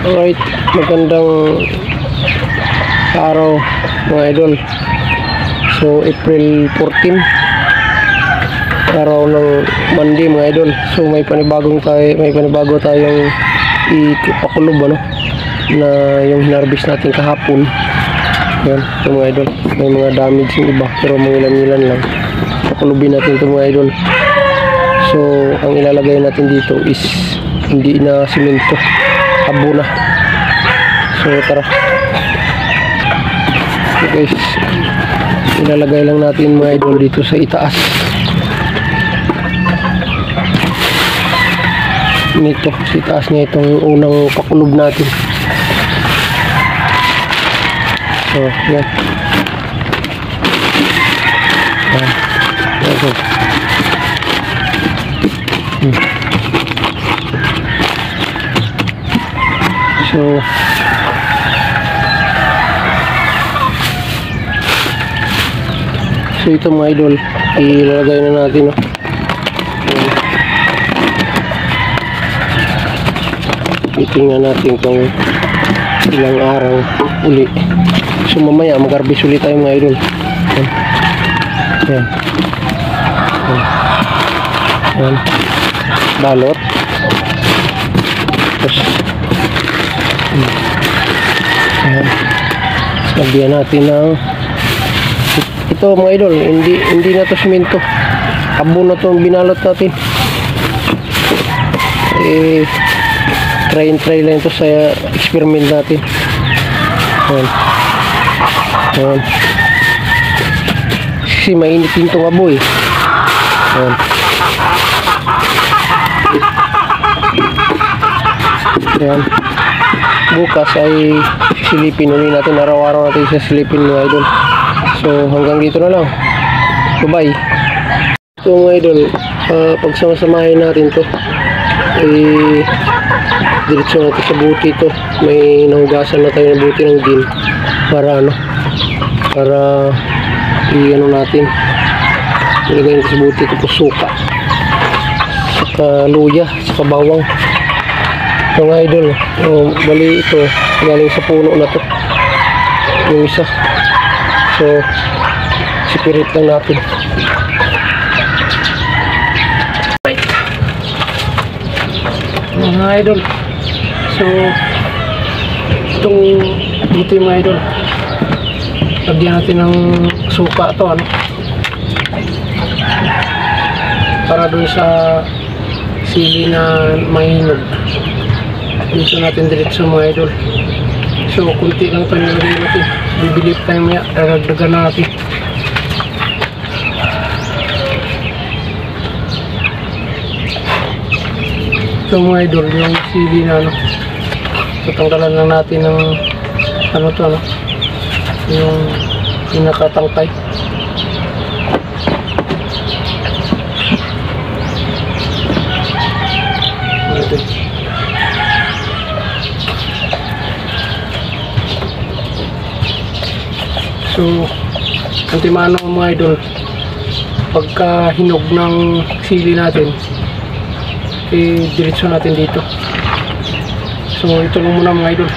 Alright, magandang araw mga idol. So April 14, araw ng Monday mga idol. So may panibago tayong ipakulob na yung hinarvest natin kahapon. Yan, ito mga idol. May mga damage yung iba pero mga ilan lang. Pakulubin natin ito mga idol. So ang ilalagay natin dito is hindi na simento, abo na. So tara. So guys, ilalagay lang natin mga idol dito sa itaas nito, sa itaas niya itong unang pakulob natin. So yan. So ito mga idol, ilalagay na natin titingnan natin kung ilang araw uli. So mamaya mag-harvest ulit tayo mga idol. Yan. Yan. Balot. Tapos yan. Sabihan natin ng ito mga idol, hindi na to simento, abo na to binalot natin. Try lang ito sa experiment natin. Ayan. Ayan. Kasi mainit din itong abo eh. Ayan. Ayan. Bukas ay silipin ulit natin, araw-araw natin silipin mga idol. So hanggang dito na lang. Bye-bye. So mga idol, pagsama-samahin natin to, diretso natin sa buti to. May nahugasan na tayo ng buti ng gin para natin ilagay natin sa buti. Tapos suka, saka luya, saka bawang. So mga idol, bali ito galing sa puno na to yung isa. So sipirit lang natin. Mga idol, so itong dito mga idol, lagyan natin ng suka to para dun sa sili na mahinog. Dito natin diretso mga idol. So kunti lang ito nilagay natin, bibilip tayo maya, dagdagan na natin. So mga idol, yung sili na tatanggalan lang natin ng yung pinakatangkay. So antimano mga idol, pagka hinog ng sili natin, diretso natin dito. So ito lang muna mga idol.